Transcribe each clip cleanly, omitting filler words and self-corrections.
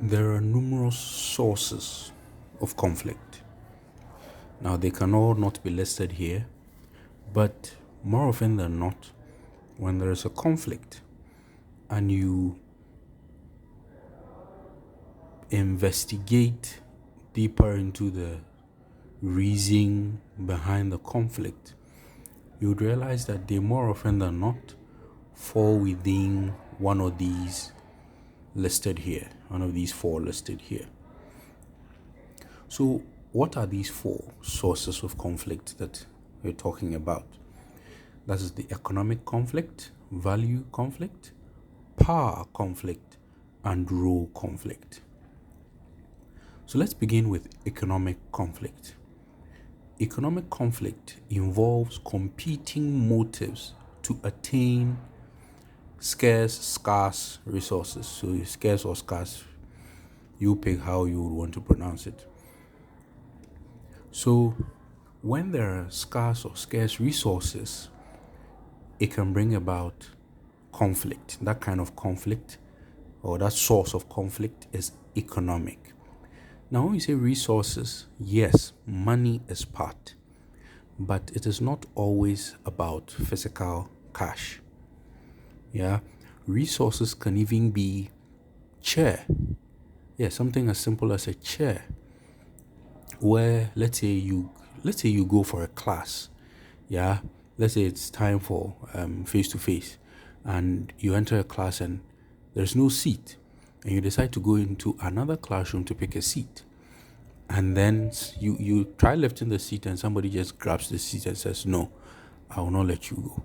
There are numerous sources of conflict. Now, they can all not be listed here, but more often than not, when there is a conflict and you investigate deeper into the reason behind the conflict, you would realize that they more often than not fall within one of these listed here, one of these four listed here. So, what are these four sources of conflict that we're talking about? That is the economic conflict, value conflict, power conflict, and role conflict. So, let's begin with economic conflict. Economic conflict involves competing motives to attain scarce resources. So, scarce or scarce, you pick how you would want to pronounce it. So, when there are scarce or scarce resources, it can bring about conflict. That kind of conflict or that source of conflict is economic. Now, when we say resources, yes, money is part, but it is not always about physical cash. Yeah, resources can even be chair. Yeah, something as simple as a chair where let's say you go for a class. Yeah, let's say it's time for face to face, and you enter a class and there's no seat, and you decide to go into another classroom to pick a seat, and then you try lifting the seat and somebody just grabs the seat and says, no, I will not let you go.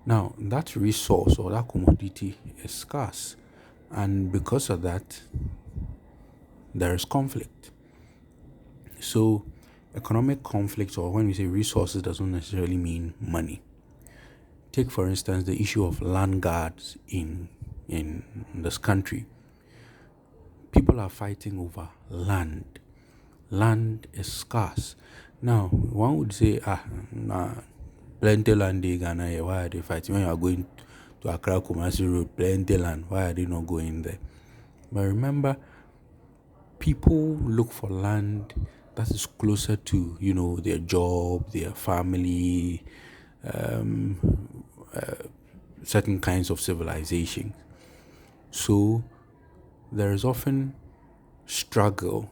Now that resource or that commodity is scarce, and because of that there is conflict. So, economic conflict, or when we say resources, doesn't necessarily mean money. Take, for instance, the issue of land guards in this country. People are fighting over land. Land is scarce. Now, one would say, nah, plenty land in Ghana here. Why are they fighting? When you are going to Accra Kumasi Road, plenty land. Why are they not going there? But remember, people look for land that is closer to their job, their family, certain kinds of civilization. So there is often struggle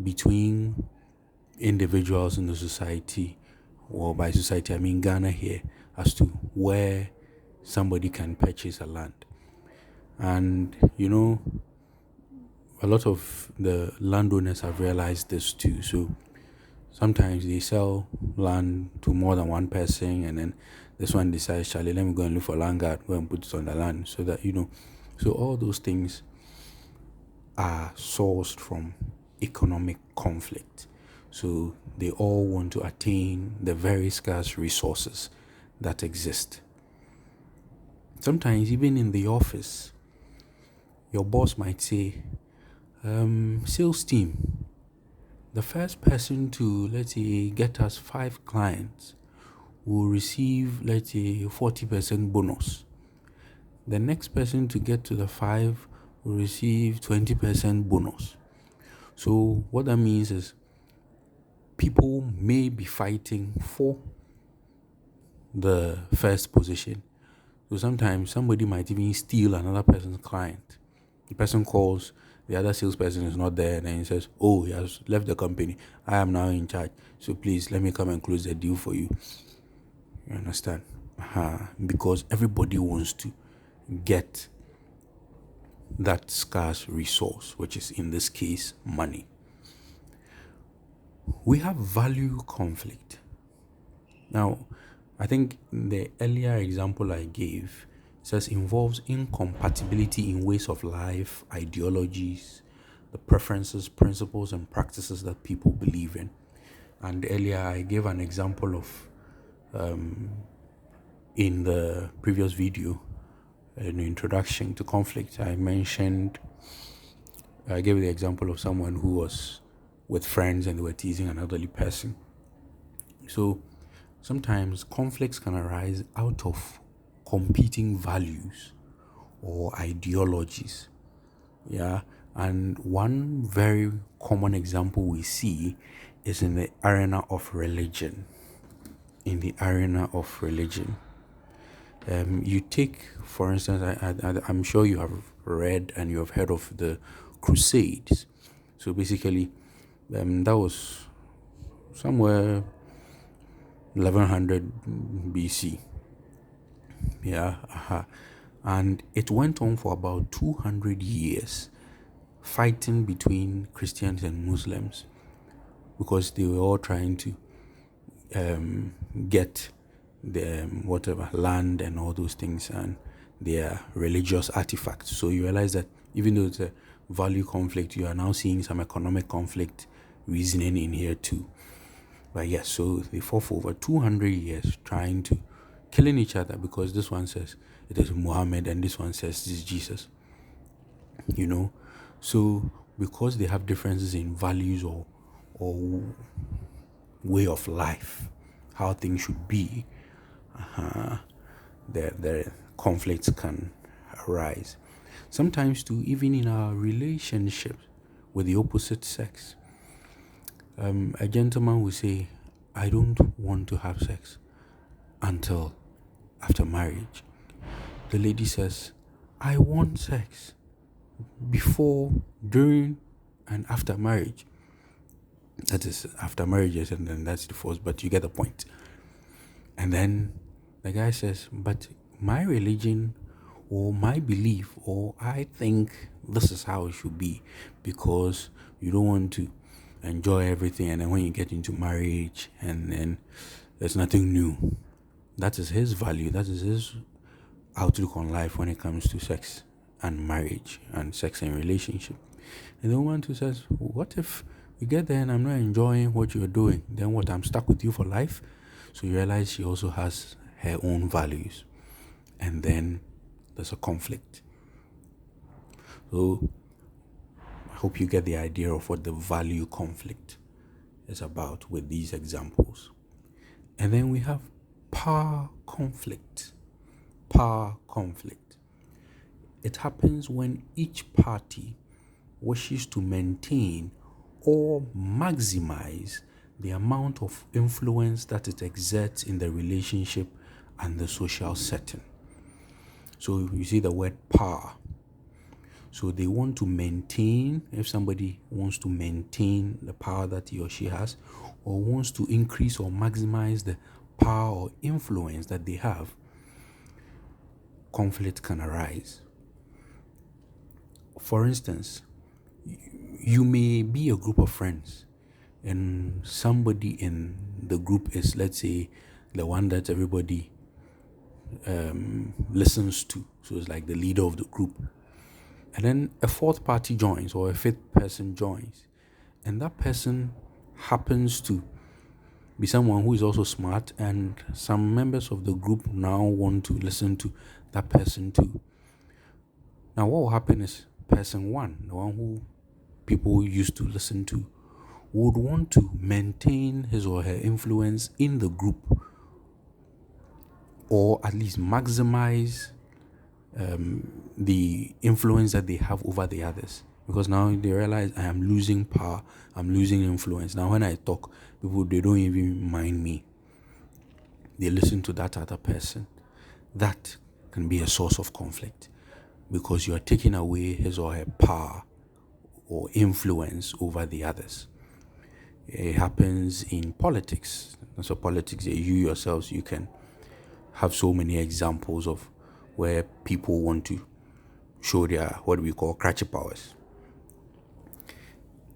between individuals in the society, or by society I mean Ghana here, as to where somebody can purchase a land. And a lot of the landowners have realized this too. So sometimes they sell land to more than one person, and then this one decides, Charlie, let me go and look for land guard, go and put it on the land, so that So all those things are sourced from economic conflict. So they all want to attain the very scarce resources that exist. Sometimes even in the office, your boss might say, sales team, the first person to, let's say, get us 5 clients will receive, let's say, 40% bonus. The next person to get to the 5 will receive 20% bonus. So what that means is people may be fighting for the first position. So sometimes somebody might even steal another person's client. The person calls, the other salesperson is not there, and then he says, oh, he has left the company. I am now in charge. So please let me come and close the deal for you. You understand? Because everybody wants to get that scarce resource, which is in this case money. We have value conflict. Now, I think the earlier example I gave says involves incompatibility in ways of life, ideologies, the preferences, principles, and practices that people believe in. And earlier I gave an example of, in the previous video, in the introduction to conflict, I gave the example of someone who was with friends and they were teasing an elderly person. So sometimes conflicts can arise out of competing values or ideologies. Yeah. And one very common example we see is in the arena of religion. In the arena of religion. You take, for instance, I'm sure you have read and you have heard of the Crusades. So basically, that was somewhere 1100 BC. Yeah, and it went on for about 200 years, fighting between Christians and Muslims because they were all trying to get the whatever land and all those things and their religious artifacts. So you realize that even though it's a value conflict, you are now seeing some economic conflict reasoning in here too. But yes, so they fought for over 200 years trying to killing each other because this one says it is Muhammad and this one says this is Jesus. You know, so because they have differences in values or way of life, how things should be, the conflicts can arise. Sometimes too, even in our relationships with the opposite sex. A gentleman will say, I don't want to have sex until after marriage. The lady says, I want sex before, during, and after marriage. That is after marriages, and then that's divorce, but you get the point. And then the guy says, but my religion or my belief, or I think this is how it should be because you don't want to enjoy everything, and then when you get into marriage and then there's nothing new. That is his value, that is his outlook on life when it comes to sex and marriage and sex and relationship. And the woman too says, what if we get there and I'm not enjoying what you're doing? Then what, I'm stuck with you for life? So you realize she also has her own values. And then there's a conflict. So I hope you get the idea of what the value conflict is about with these examples. And then we have power conflict. Power conflict. It happens when each party wishes to maintain or maximize the amount of influence that it exerts in the relationship and the social setting. So you see the word power. So they want to maintain, if somebody wants to maintain the power that he or she has, or wants to increase or maximize the power or influence that they have, conflict can arise. For instance, you may be a group of friends and somebody in the group is, let's say, the one that everybody listens to. So it's like the leader of the group. And then a fourth party joins or a fifth person joins. And that person happens to be someone who is also smart, and some members of the group now want to listen to that person too. Now what will happen is person one, the one who people used to listen to, would want to maintain his or her influence in the group, or at least maximize the influence that they have over the others. Because now they realize I am losing power, I'm losing influence. Now when I talk, people, they don't even mind me. They listen to that other person. That can be a source of conflict because you are taking away his or her power or influence over the others. It happens in politics. So politics, you yourselves, you can have so many examples of where people want to show their, what we call, crutchy powers.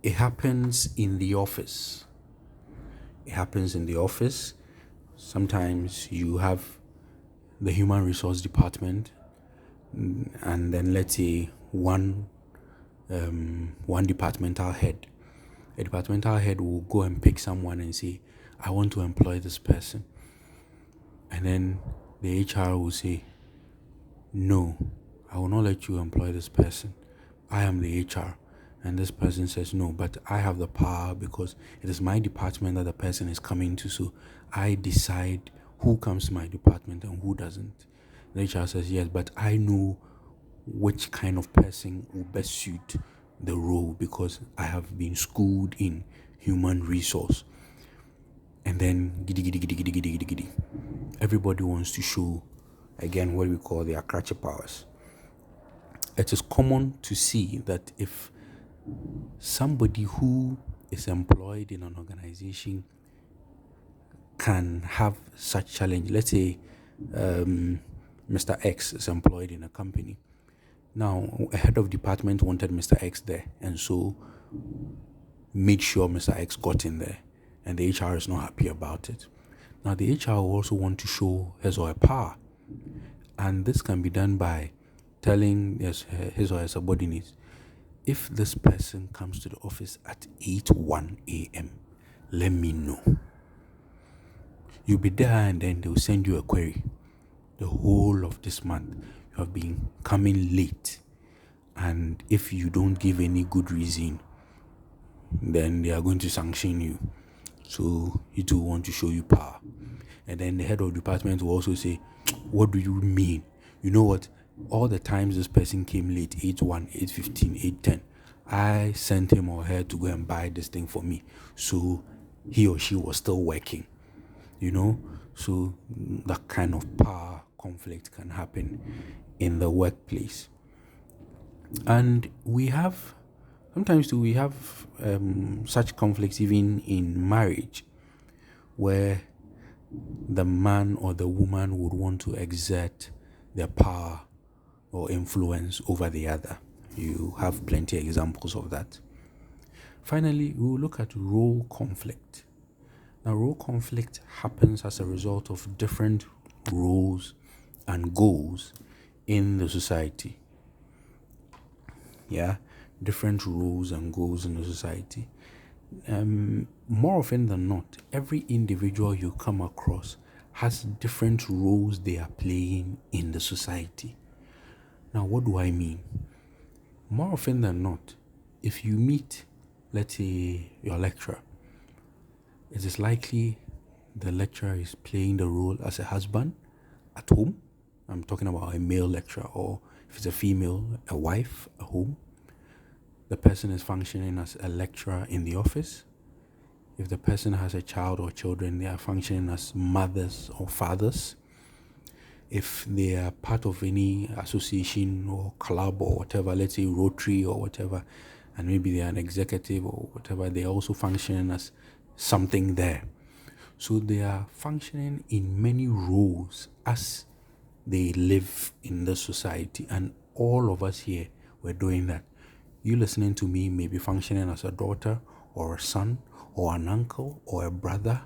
It happens in the office. It happens in the office. Sometimes you have the human resource department, and then let's say one departmental head. A departmental head will go and pick someone and say, I want to employ this person. And then the HR will say, no, I will not let you employ this person. I am the HR. And this person says, no, but I have the power because it is my department that the person is coming to. So I decide who comes to my department and who doesn't. The HR says, yes, but I know which kind of person will best suit the role, because I have been schooled in human resource. And then giddy, giddy, giddy, giddy, giddy, giddy, giddy. Everybody wants to show, again, what we call their crutch powers. It is common to see that if somebody who is employed in an organization can have such challenge, let's say Mr. X is employed in a company. Now, a head of department wanted Mr. X there, and so made sure Mr. X got in there, and the HR is not happy about it. Now, the HR will also want to show his or her power, and this can be done by telling his or her subordinates, if this person comes to the office at 8:01 a.m., let me know. You'll be there, and then they'll send you a query. The whole of this month, you have been coming late, and if you don't give any good reason, then they are going to sanction you. So you do want to show you power. And then the head of department will also say, what do you mean? You know what? All the times this person came late, 8:01, 8:15, 8:10, I sent him or her to go and buy this thing for me. So he or she was still working, So that kind of power conflict can happen in the workplace. And sometimes we have such conflicts even in marriage, where the man or the woman would want to exert their power or influence over the other. You have plenty of examples of that. Finally, we will look at role conflict. Now, role conflict happens as a result of different roles and goals in the society. Different roles and goals in the society. More often than not, every individual you come across has different roles they are playing in the society. Now, what do I mean? More often than not, if you meet, let's say, your lecturer, it is likely the lecturer is playing the role as a husband at home. I'm talking about a male lecturer, or if it's a female, a wife at home. The person is functioning as a lecturer in the office. If the person has a child or children, they are functioning as mothers or fathers. If they are part of any association or club or whatever, let's say Rotary or whatever, and maybe they are an executive or whatever, they are also functioning as something there. So they are functioning in many roles as they live in the society, and all of us here, we're doing that. You listening to me may be functioning as a daughter or a son or an uncle or a brother.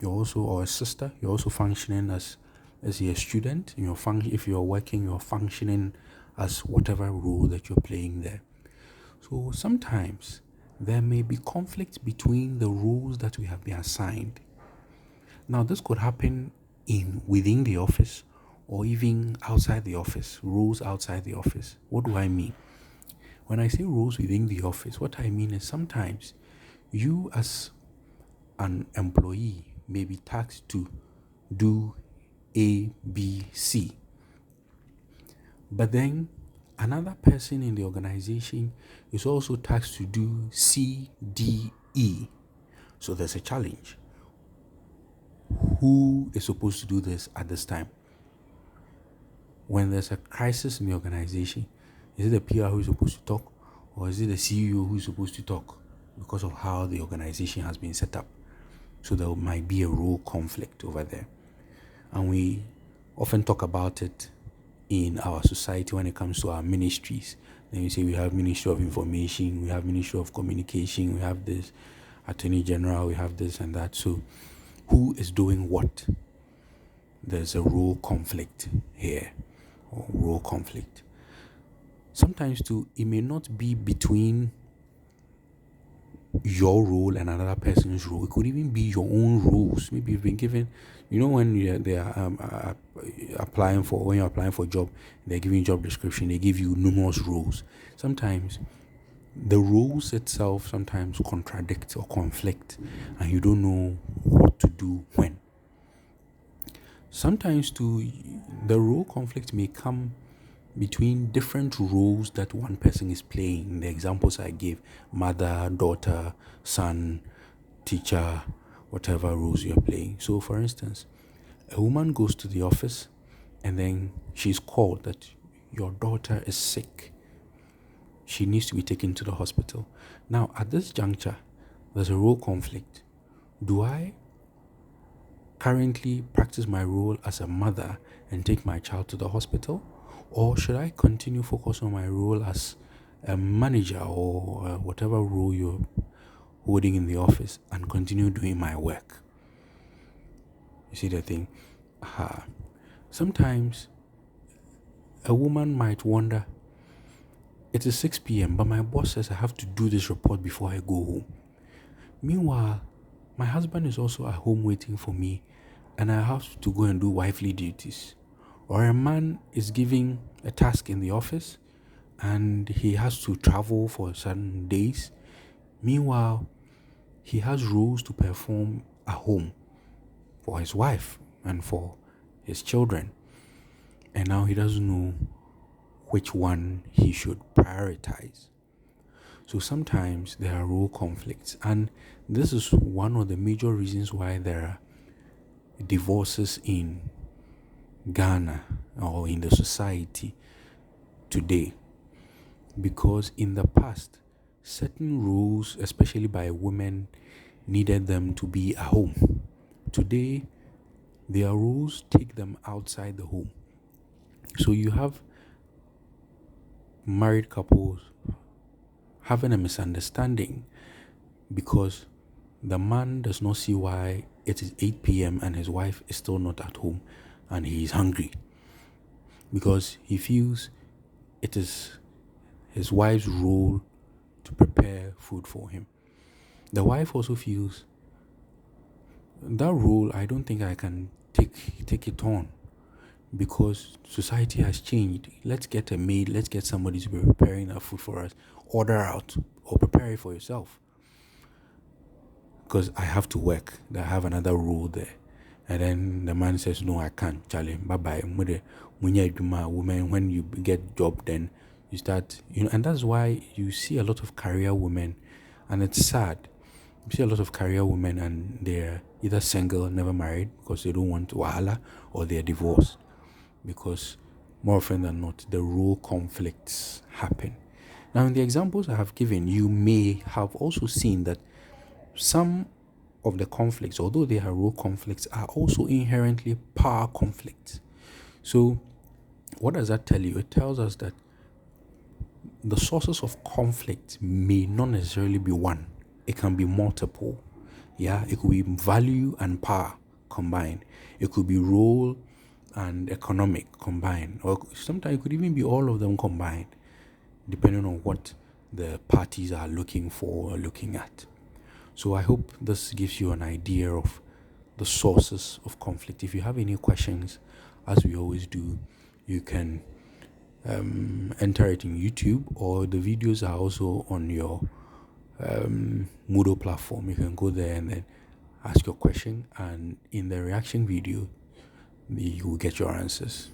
Or a sister. You're also functioning as a student. If you're working, you're functioning as whatever role that you're playing there. So sometimes there may be conflict between the roles that we have been assigned. Now, this could happen within the office or even outside the office, roles outside the office. What do I mean? When I say roles within the office, what I mean is sometimes you as an employee may be tasked to do A, B, C. But then another person in the organization is also tasked to do C, D, E. So there's a challenge. Who is supposed to do this at this time? When there's a crisis in the organization, is it the PR who is supposed to talk, or is it the CEO who is supposed to talk, because of how the organization has been set up? So there might be a role conflict over there. And we often talk about it in our society when it comes to our ministries. Then we say we have Ministry of Information, we have Ministry of Communication, we have this Attorney General, we have this and that. So who is doing what? There's a role conflict here, or role conflict. Sometimes too, it may not be between your role and another person's role. It could even be your own roles. Maybe you've been given, when they are applying when you're applying for a job, they're giving you job description, they give you numerous roles. Sometimes the roles itself sometimes contradict or conflict, and you don't know what to do when. Sometimes too, the role conflict may come between different roles that one person is playing. In the examples I gave, mother, daughter, son, teacher, whatever roles you're playing. So, for instance, a woman goes to the office and then she's called that your daughter is sick. She needs to be taken to the hospital. Now, at this juncture, there's a role conflict. Do I currently practice my role as a mother and take my child to the hospital? Or should I continue focus on my role as a manager or whatever role you're holding in the office and continue doing my work? You see the thing? Sometimes a woman might wonder, it is 6 p.m., but my boss says I have to do this report before I go home. Meanwhile, my husband is also at home waiting for me, and I have to go and do wifely duties. Or a man is giving a task in the office, and he has to travel for certain days. Meanwhile, he has roles to perform at home for his wife and for his children. And now he doesn't know which one he should prioritize. So sometimes there are role conflicts, and this is one of the major reasons why there are divorces in Ghana or in the society today. Because in the past, certain roles, especially by women, needed them to be at home. Today, their roles take them outside the home. So you have married couples having a misunderstanding because the man does not see why it is 8 p.m. and his wife is still not at home and he is hungry, because he feels it is his wife's role to prepare food for him. The wife also feels that role, I don't think I can take it on, because society has changed. Let's get a maid, let's get somebody to be preparing our food for us. Order out or prepare it for yourself. Because I have to work, I have another role there. And then the man says, no, I can't, Charlie. Bye-bye. Women, when you get job, then you start, and that's why you see a lot of career women, and it's sad. You see a lot of career women and they're either single, never married, because they don't want wahala, or they're divorced. Because more often than not, the role conflicts happen. Now, in the examples I have given, you may have also seen that some of the conflicts, although they are role conflicts, are also inherently power conflicts. So, what does that tell you? It tells us that the sources of conflict may not necessarily be one. It can be multiple. Yeah, it could be value and power combined. It could be role and economic combined, or sometimes it could even be all of them combined, depending on what the parties are looking for or looking at. So I hope this gives you an idea of the sources of conflict. If you have any questions, as we always do, you can enter it in YouTube, or the videos are also on your Moodle platform. You can go there and then ask your question, and in the reaction video, you will get your answers.